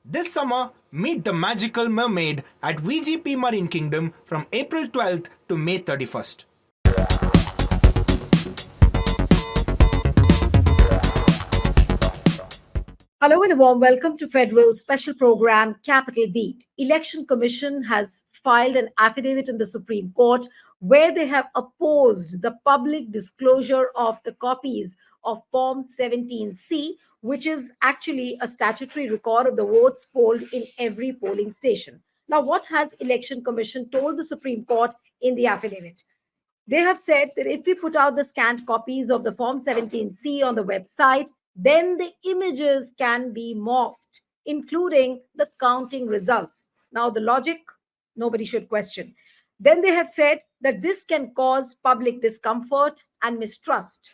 This summer, meet the magical mermaid at VGP Marine Kingdom from April 12th to May 31st. Hello and a warm welcome to Federal special program Capital Beat. Election Commission has filed an affidavit in the Supreme Court where they have opposed the public disclosure of the copies of Form 17C, which is actually a statutory record of the votes polled in every polling station. Now, what has Election Commission told the Supreme Court in the affidavit? They have said that if we put out the scanned copies of the Form 17C on the website, then the images can be morphed, including the counting results. Now, the logic, nobody should question. Then they have said that this can cause public discomfort and mistrust.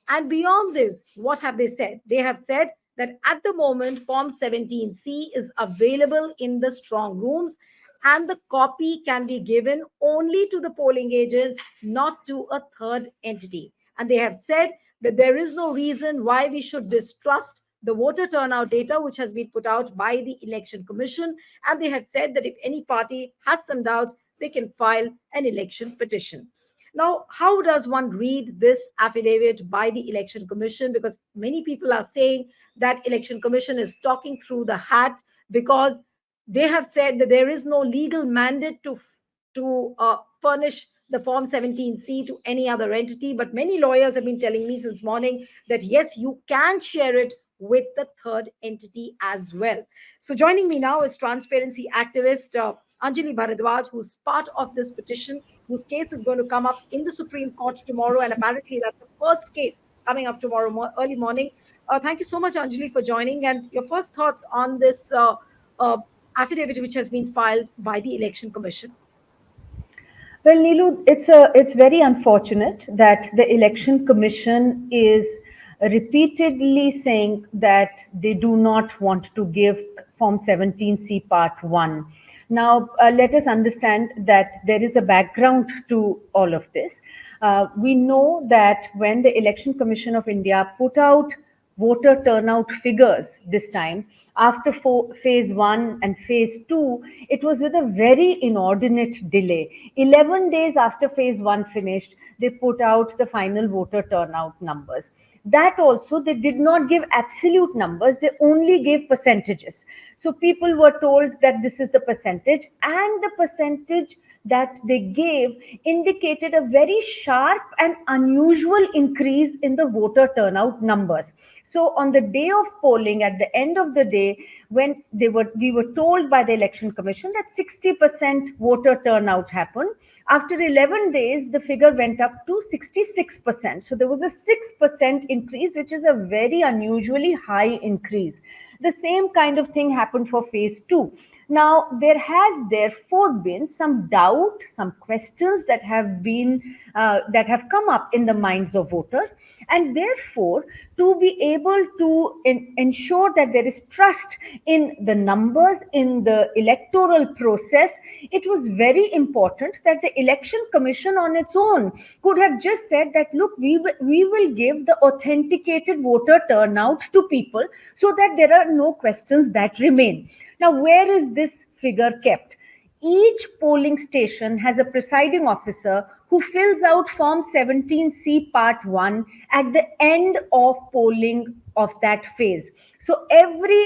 And beyond this, what have they said? They have said that at the moment, Form 17C is available in the strong rooms and the copy can be given only to the polling agents, not to a third entity. And they have said that there is no reason why we should distrust the voter turnout data, which has been put out by the Election Commission. And they have said that if any party has some doubts, they can file an election petition. Now, how does one read this affidavit by the Election Commission? Because many people are saying that Election Commission is talking through the hat because they have said that there is no legal mandate to furnish the Form 17C to any other entity. But many lawyers have been telling me since morning that yes, you can share it with the third entity as well. So joining me now is transparency activist Anjali Bharadwaj, who's part of this petition, whose case is going to come up in the Supreme Court tomorrow. And apparently that's the first case coming up tomorrow early morning. Thank you so much, Anjali, for joining. And your first thoughts on this affidavit which has been filed by the Election Commission? Well, Neelu, it's very unfortunate that the Election Commission is repeatedly saying that they do not want to give Form 17C Part 1. Now, let us understand that there is a background to all of this. We know that when the Election Commission of India put out voter turnout figures this time, after phase 1 and phase 2, it was with a very inordinate delay. 11 days after phase 1 finished, they put out the final voter turnout numbers. That also, they did not give absolute numbers, they only gave percentages. So people were told that this is the percentage, and the percentage that they gave indicated a very sharp and unusual increase in the voter turnout numbers. So on the day of polling, at the end of the day, when we were told by the Election Commission that 60% voter turnout happened, after 11 days, the figure went up to 66%. So there was a 6% increase, which is a very unusually high increase. The same kind of thing happened for phase 2. Now, there has therefore been some doubt, some questions that have come up in the minds of voters, and therefore, to be able to ensure that there is trust in the numbers, in the electoral process, it was very important that the Election Commission on its own could have just said that, look, we will give the authenticated voter turnout to people so that there are no questions that remain. Now, where is this figure kept? Each polling station has a presiding officer who fills out Form 17C Part 1 at the end of polling of that phase. So every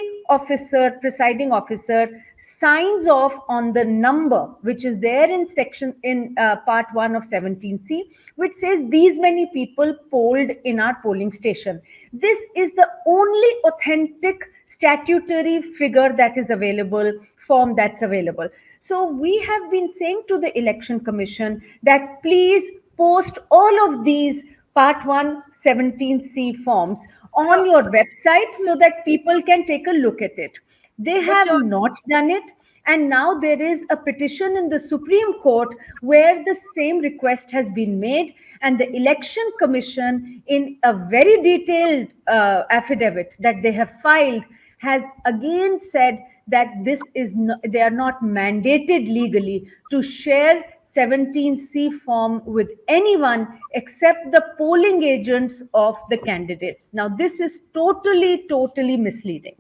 presiding officer, signs off on the number which is there in Part 1 of 17C, which says these many people polled in our polling station. This is the only authentic statutory figure that is available, form that's available. So we have been saying to the Election Commission that please post all of these Part 1 17C forms on your website so that people can take a look at it. They have not done it. And now there is a petition in the Supreme Court where the same request has been made. And the Election Commission, in a very detailed affidavit that they have filed, has again said that they are not mandated legally to share 17C form with anyone except the polling agents of the candidates. Now, this is totally misleading.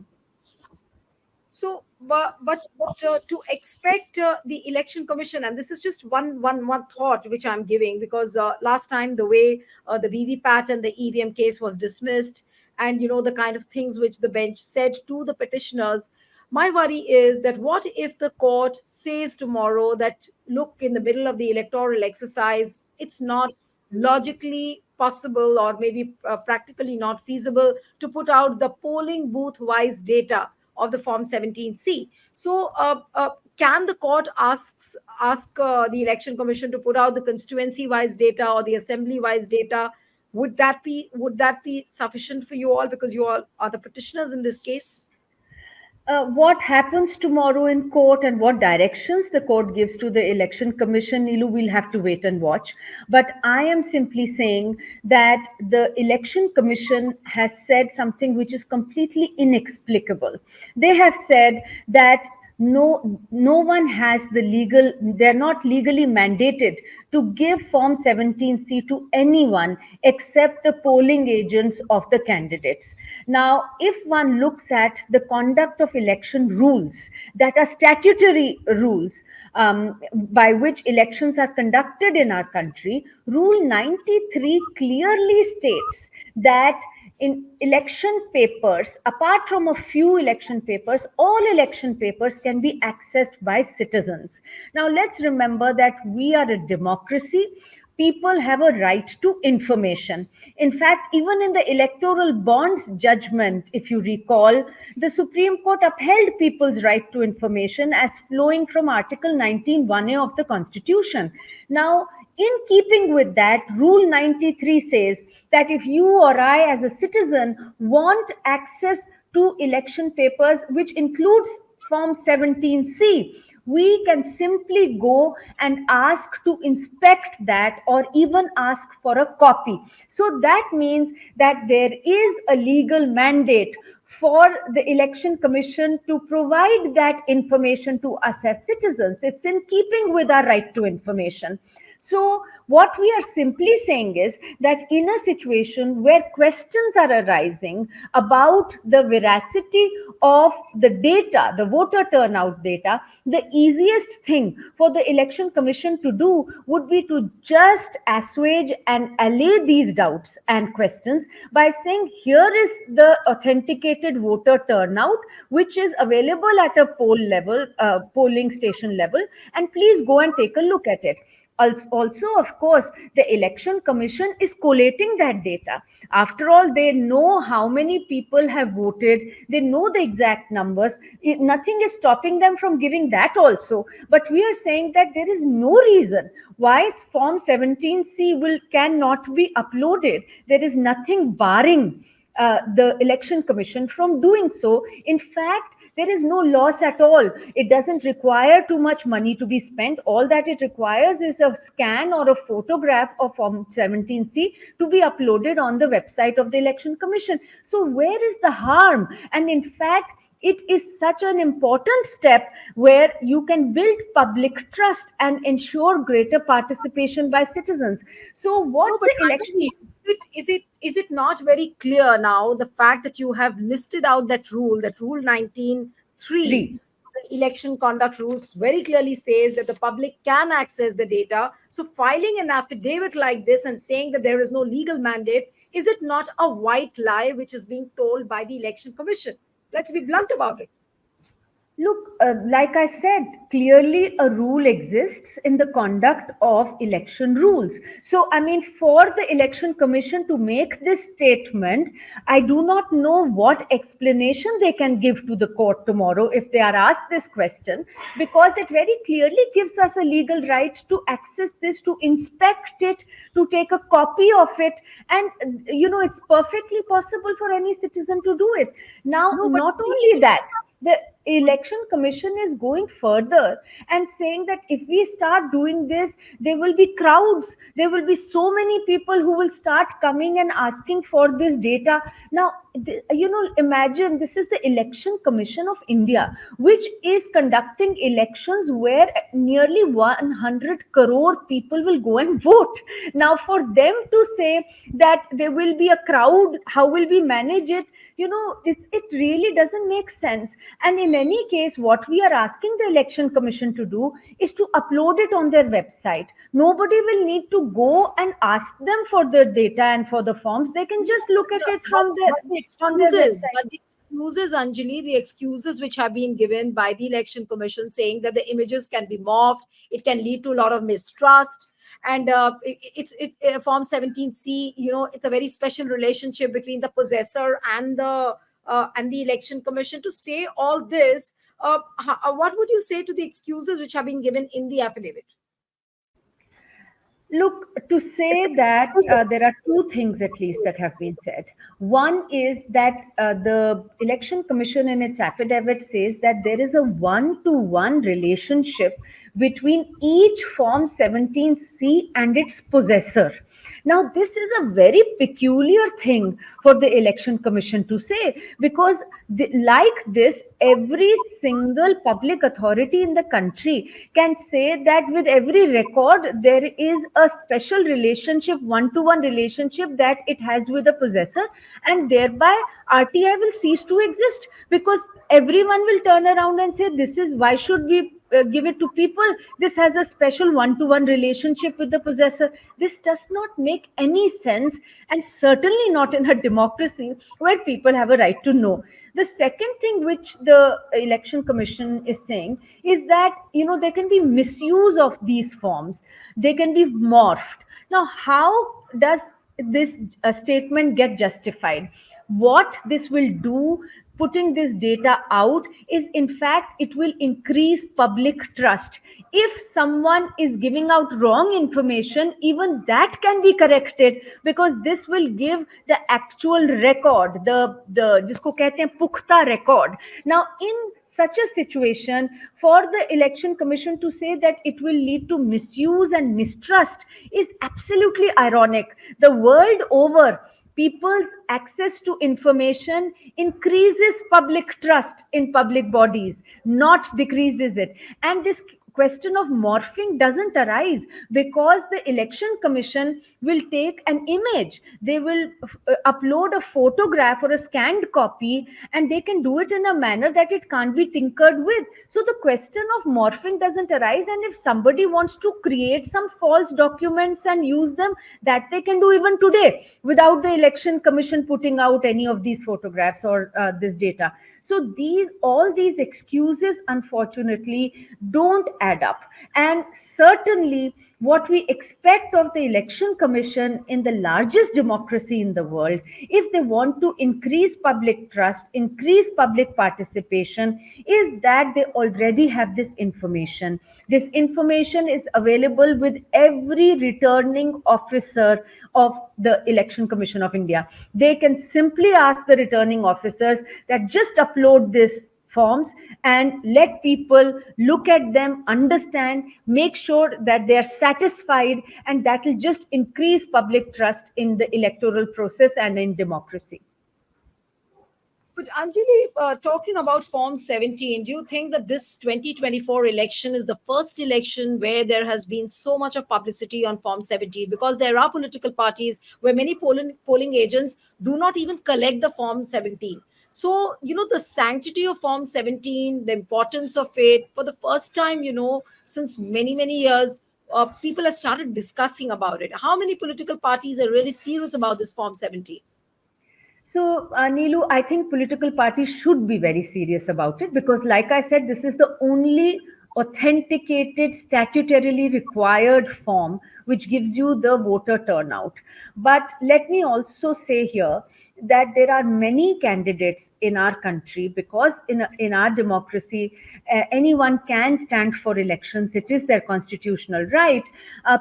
So, but to expect the election commission, and this is just one thought which I'm giving, because last time the way the VVPAT and the EVM case was dismissed, and the kind of things which the bench said to the petitioners, my worry is that what if the court says tomorrow that, look, in the middle of the electoral exercise, it's not logically possible, or maybe practically not feasible, to put out the polling booth wise data of the form 17C. So can the court ask the election commission to put out the constituency wise data or the assembly wise data? Would that be sufficient for you all, because you all are the petitioners in this case? What happens tomorrow in court and what directions the court gives to the election commission, Nilu, we'll have to wait and watch. But I am simply saying that the election commission has said something which is completely inexplicable. They have said that no one has the legal, they're not legally mandated to give form 17C to anyone except the polling agents of the candidates. Now, if one looks at the conduct of election rules that are statutory rules, by which elections are conducted in our country, Rule 93 clearly states that in election papers, apart from a few election papers, all election papers can be accessed by citizens. Now, let's remember that we are a democracy. People have a right to information. In fact, even in the electoral bonds judgment, if you recall, the Supreme Court upheld people's right to information as flowing from Article 19(1)(a) of the Constitution. Now, in keeping with that, Rule 93 says that if you or I, as a citizen, want access to election papers, which includes Form 17C, we can simply go and ask to inspect that, or even ask for a copy. So that means that there is a legal mandate for the election commission to provide that information to us as citizens. It's in keeping with our right to information. So, what we are simply saying is that in a situation where questions are arising about the veracity of the data, the voter turnout data, the easiest thing for the election commission to do would be to just assuage and allay these doubts and questions by saying, here is the authenticated voter turnout, which is available at a poll level, polling station level, and please go and take a look at it. Also, of course, the election commission is collating that data. After all, they know how many people have voted, they know the exact numbers. Nothing is stopping them from giving that also. But we are saying that there is no reason why form 17C cannot be uploaded. There is nothing barring the election commission from doing so. In fact, there is no loss at all. It doesn't require too much money to be spent. All that it requires is a scan or a photograph of Form 17C to be uploaded on the website of the Election Commission. So, where is the harm? And in fact, it is such an important step where you can build public trust and ensure greater participation by citizens. So, what No, but the election Anjali, is it not very clear now, the fact that you have listed out that rule 19(3), 3 the election conduct rules very clearly says that the public can access the data. So filing an affidavit like this and saying that there is no legal mandate, is it not a white lie which is being told by the election commission? Let's be blunt about it. Look, like I said, clearly a rule exists in the conduct of election rules. So, I mean, for the election commission to make this statement, I do not know what explanation they can give to the court tomorrow if they are asked this question, because it very clearly gives us a legal right to access this, to inspect it, to take a copy of it. And, it's perfectly possible for any citizen to do it. Now, No, but not only that, the election commission is going further and saying that if we start doing this, there will be crowds, there will be so many people who will start coming and asking for this data. Now, imagine this is the Election Commission of India, which is conducting elections where nearly 100 crore people will go and vote. Now, for them to say that there will be a crowd, how will we manage it? It really doesn't make sense. And in any case, what we are asking the Election Commission to do is to upload it on their website. Nobody will need to go and ask them for the data and for the forms. They can just look at it from their on their website. But the excuses, Anjali, the excuses which have been given by the election commission saying that the images can be morphed, it can lead to a lot of mistrust. And Form 17C, it's a very special relationship between the possessor and the election commission. To say all this, what would you say to the excuses which have been given in the affidavit? Look, to say that there are two things at least that have been said. One is that the Election Commission in its affidavit says that there is a one-to-one relationship between each Form 17C and its possessor. Now, this is a very peculiar thing for the Election Commission to say, because like this, every single public authority in the country can say that with every record, there is a special relationship, one-to-one relationship that it has with the possessor, and thereby RTI will cease to exist, because everyone will turn around and say, this is why should we give it to people? This has a special one-to-one relationship with the possessor. This does not make any sense, and certainly not in a democracy where people have a right to know. The second thing which the Election Commission is saying is that there can be misuse of these forms, they can be morphed. Now, how does this statement get justified? What this will do, putting this data out, is in fact it will increase public trust. If someone is giving out wrong information, even that can be corrected, because this will give the actual record, the jisko kehte hain pukhta record. Now, in such a situation, for the Election Commission to say that it will lead to misuse and mistrust is absolutely ironic. The world over, people's access to information increases public trust in public bodies, not decreases it. And this question of morphing doesn't arise because the Election Commission will take an image, they will upload a photograph or a scanned copy, and they can do it in a manner that it can't be tinkered with. So the question of morphing doesn't arise. And if somebody wants to create some false documents and use them, that they can do even today without the Election Commission putting out any of these photographs or this data. So all these excuses, unfortunately, don't add up. And certainly, what we expect of the Election Commission in the largest democracy in the world, if they want to increase public trust, increase public participation, is that they already have this information. This information is available with every returning officer of the Election Commission of India. They can simply ask the returning officers that just upload this forms and let people look at them, understand, make sure that they are satisfied, and that will just increase public trust in the electoral process and in democracy. But Anjali, talking about Form 17, do you think that this 2024 election is the first election where there has been so much of publicity on Form 17? Because there are political parties where many polling agents do not even collect the Form 17. So, the sanctity of Form 17, the importance of it, for the first time, since many, many years, people have started discussing about it. How many political parties are really serious about this Form 17? So, Neelu, I think political parties should be very serious about it, because, like I said, this is the only authenticated, statutorily required form which gives you the voter turnout. But let me also say here that there are many candidates in our country, because in our democracy, anyone can stand for elections. It is their constitutional right.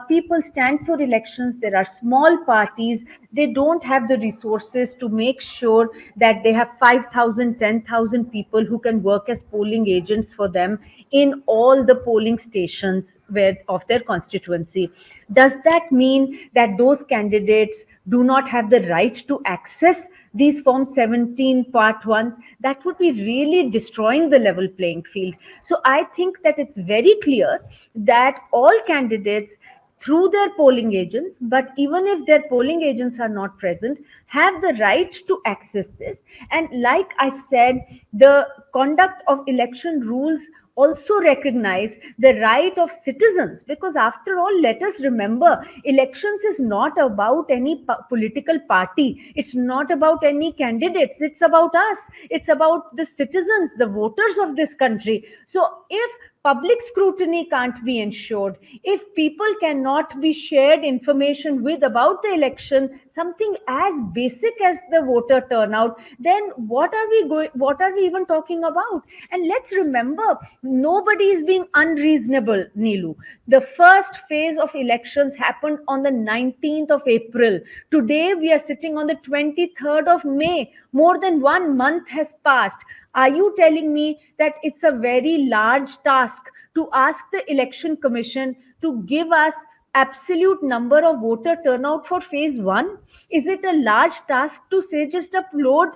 People stand for elections. There are small parties. They don't have the resources to make sure that they have 5,000, 10,000 people who can work as polling agents for them in all the polling stations of their constituency. Does that mean that those candidates do not have the right to access these Form 17 Part 1s, that would be really destroying the level playing field. So I think that it's very clear that all candidates, through their polling agents, but even if their polling agents are not present, have the right to access this. And like I said, the conduct of election rules also recognize the right of citizens, because after all, let us remember, elections is not about any political party, it's not about any candidates, it's about us, it's about the citizens, the voters of this country. So if public scrutiny can't be ensured, if people cannot be shared information with about the election, something as basic as the voter turnout, then what are we even talking about? And let's remember, nobody is being unreasonable, Neelu. The first phase of elections happened on the 19th of April. Today we are sitting on the 23rd of May. More than 1 month has passed. Are you telling me that it's a very large task to ask the election commission to give us absolute number of voter turnout for phase 1? Is it a large task to say just upload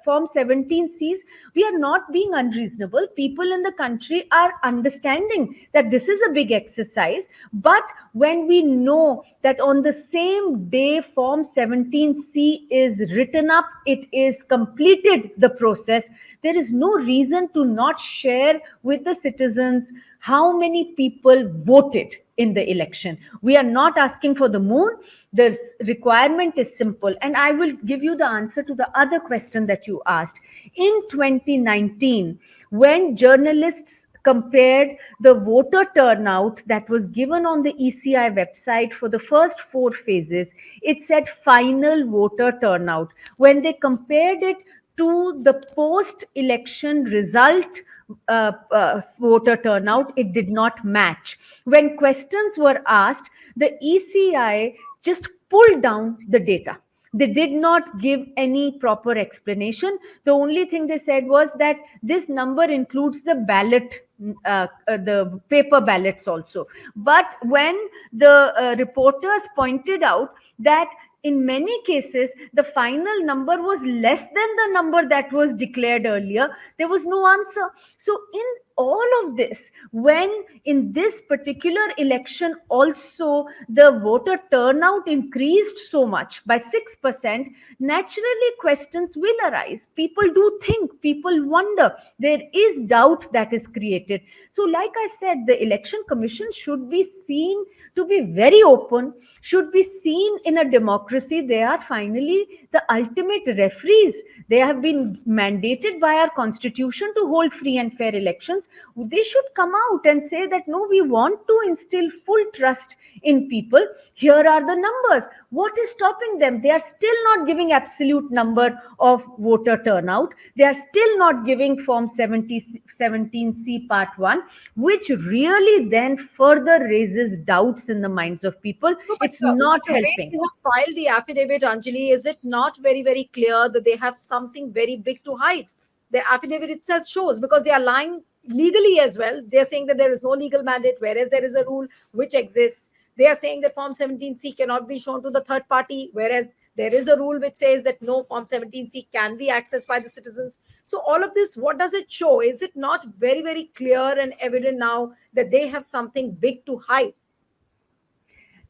form 17Cs? We are not being unreasonable. People in the country are understanding that this is a big exercise. But when we know that on the same day form 17C is written up, it is completed the process, there is no reason to not share with the citizens how many people voted in the election. We are not asking for the moon. The requirement is simple. And I will give you the answer to the other question that you asked. In 2019, when journalists compared the voter turnout that was given on the ECI website for the first 4 phases, it said final voter turnout. When they compared it to the post-election result voter turnout, it did not match. When questions were asked, the ECI just pulled down the data. They did not give any proper explanation. The only thing they said was that this number includes the the paper ballots also. But when the reporters pointed out that in many cases the final number was less than the number that was declared earlier, there was no answer. So in all of this, when in this particular election also the voter turnout increased so much by 6%, naturally questions will arise. People do think, people wonder, there is doubt that is created. So like I said, the election commission should be seen to be very open, should be seen in a democracy. They are finally the ultimate referees. They have been mandated by our constitution to hold free and fair elections. They should come out and say that no, we want to instill full trust in people. Here are the numbers. What is stopping them? They are still not giving absolute number of voter turnout. They are still not giving form 17C part 1, which really then further raises doubts in the minds of people. No, but It's not the way helping. they have filed the affidavit, Anjali, is it not very, very clear that they have something very big to hide? The affidavit itself shows, because they are lying legally as well. They are saying that there is no legal mandate, whereas there is a rule which exists. They are saying that Form 17C cannot be shown to the third party, whereas there is a rule which says that no, Form 17C can be accessed by the citizens. So all of this, what does it show? Is it not very, very clear and evident now that they have something big to hide?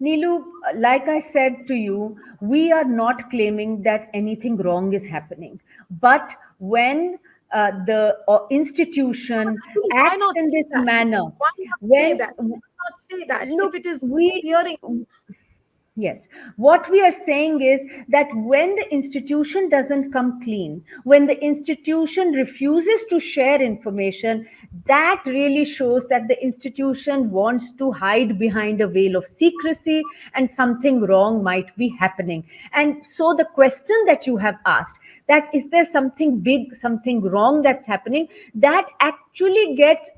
Neelu, like I said to you, we are not claiming that anything wrong is happening. But when the institution Actually, why acts not in say this that? manner, Why not say when that? Why not say that if look, it is we appearing? Yes. What we are saying is that when the institution doesn't come clean, when the institution refuses to share information, that really shows that the institution wants to hide behind a veil of secrecy and something wrong might be happening. And so the question that you have asked, that is there something big, something wrong that's happening, that actually gets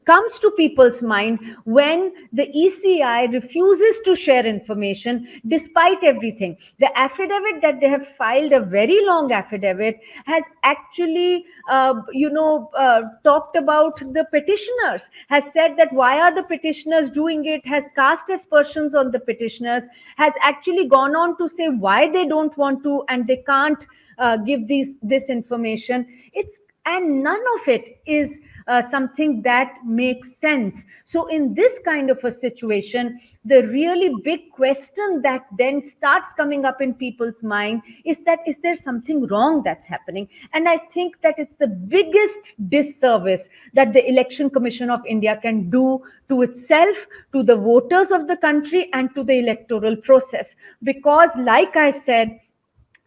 comes to people's mind when the ECI refuses to share information despite everything. The affidavit that they have filed, a very long affidavit, has actually, talked about the petitioners, has said that why are the petitioners doing it, has cast aspersions on the petitioners, has actually gone on to say why they don't want to and they can't give this information. It's and none of it is something that makes sense. So, in this kind of a situation, the really big question that then starts coming up in people's mind is that is there something wrong that's happening? And I think that it's the biggest disservice that the Election Commission of India can do to itself, to the voters of the country, and to the electoral process. Because, like I said,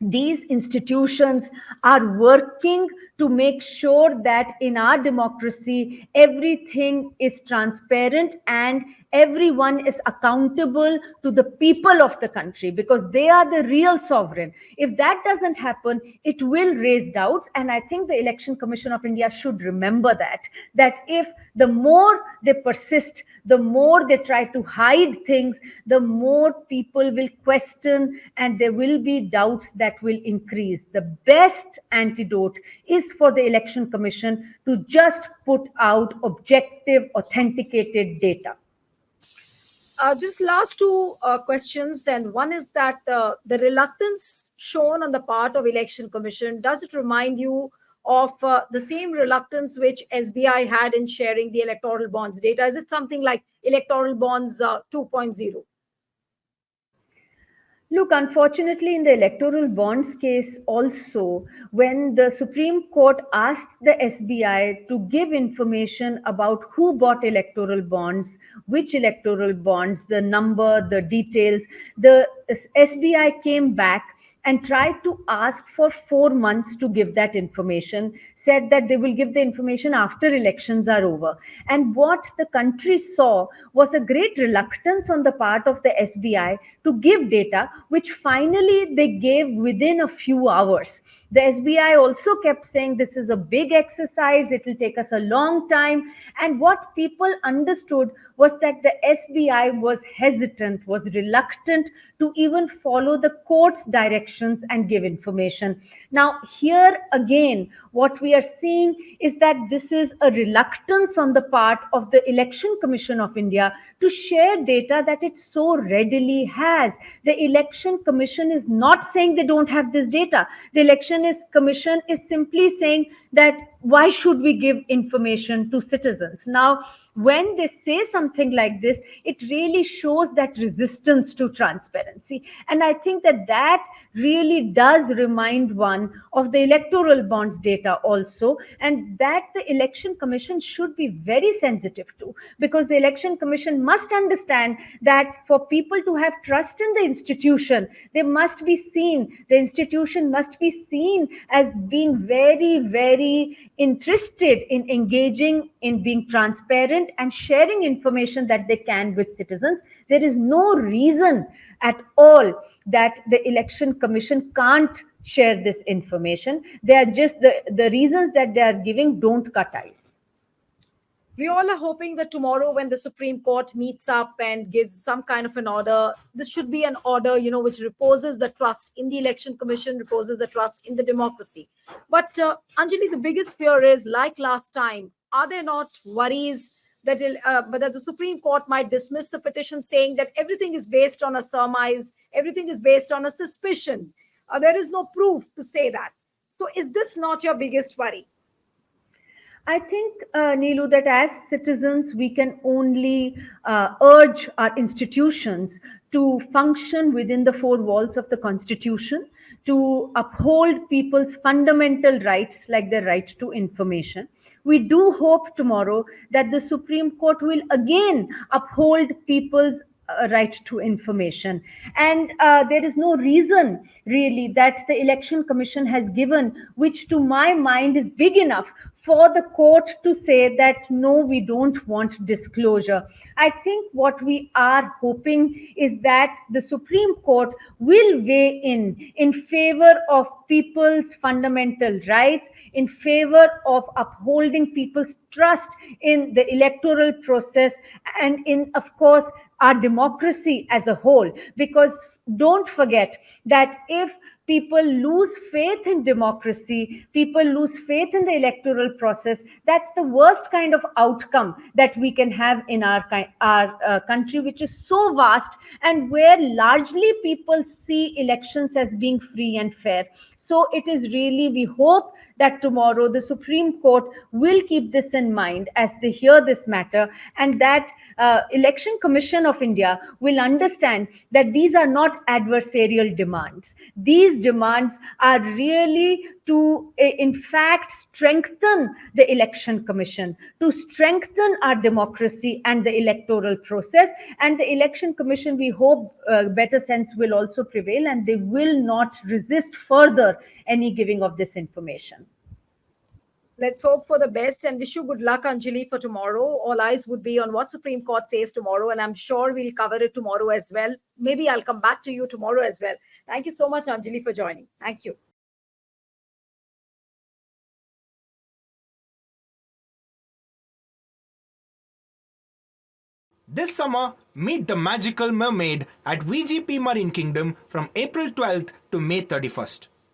these institutions are working to make sure that in our democracy everything is transparent and everyone is accountable to the people of the country, because they are the real sovereign. If that doesn't happen, it will raise doubts, and I think the Election Commission of India should remember that if the more they persist, the more they try to hide things, the more people will question and there will be doubts that will increase. The best antidote is for the Election Commission to just put out objective, authenticated data. Just last two questions, and one is that the reluctance shown on the part of Election Commission, does it remind you of the same reluctance which SBI had in sharing the electoral bonds data? Is it something like electoral bonds 2.0? Look, unfortunately, in the electoral bonds case also, when the Supreme Court asked the SBI to give information about who bought electoral bonds, which electoral bonds, the number, the details, the SBI came back and tried to ask for 4 months to give that information, said that they will give the information after elections are over. And what the country saw was a great reluctance on the part of the SBI to give data, which finally they gave within a few hours. The SBI also kept saying this is a big exercise, it will take us a long time. And what people understood was that the SBI was hesitant, was reluctant to even follow the court's directions and give information. Now, here again, what we are seeing is that this is a reluctance on the part of the Election Commission of India to share data that it so readily has. The Election Commission is not saying they don't have this data. The Commission is simply saying that why should we give information to citizens? Now, when they say something like this, it really shows that resistance to transparency. And I think that really does remind one of the electoral bonds data also, and that the Election Commission should be very sensitive to, because the Election Commission must understand that for people to have trust in the institution, the institution must be seen as being very, very interested in engaging, in being transparent and sharing information that they can with citizens. There is no reason at all that the Election Commission can't share this information. They are just the reasons that they are giving don't cut ice. We all are hoping that tomorrow, when the Supreme Court meets up and gives some kind of an order, this should be an order, which reposes the trust in the Election Commission, reposes the trust in the democracy. But Anjali, the biggest fear is, like last time, are there not worries that the Supreme Court might dismiss the petition, saying that everything is based on a surmise, everything is based on a suspicion? There is no proof to say that. So is this not your biggest worry? I think, Neelu, that as citizens, we can only urge our institutions to function within the four walls of the Constitution, to uphold people's fundamental rights like their right to information. We do hope tomorrow that the Supreme Court will again uphold people's right to information. And there is no reason really that the Election Commission has given, which to my mind is big enough for the court to say that no, we don't want disclosure. I think what we are hoping is that the Supreme Court will weigh in favor of people's fundamental rights, in favor of upholding people's trust in the electoral process, and in, of course, our democracy as a whole. Because don't forget that if people lose faith in democracy, people lose faith in the electoral process, that's the worst kind of outcome that we can have in our country, which is so vast and where largely people see elections as being free and fair. So it is really, we hope that tomorrow the Supreme Court will keep this in mind as they hear this matter, and that Election Commission of India will understand that these are not adversarial demands. These demands are really to, in fact, strengthen the Election Commission, to strengthen our democracy and the electoral process. And the Election Commission, we hope, better sense will also prevail, and they will not resist further any giving of this information. Let's hope for the best and wish you good luck, Anjali, for tomorrow. All eyes would be on what Supreme Court says tomorrow, and I'm sure we'll cover it tomorrow as well. Maybe I'll come back to you tomorrow as well. Thank you so much, Anjali, for joining. Thank you. This summer, meet the magical mermaid at VGP Marine Kingdom from April 12th to May 31st.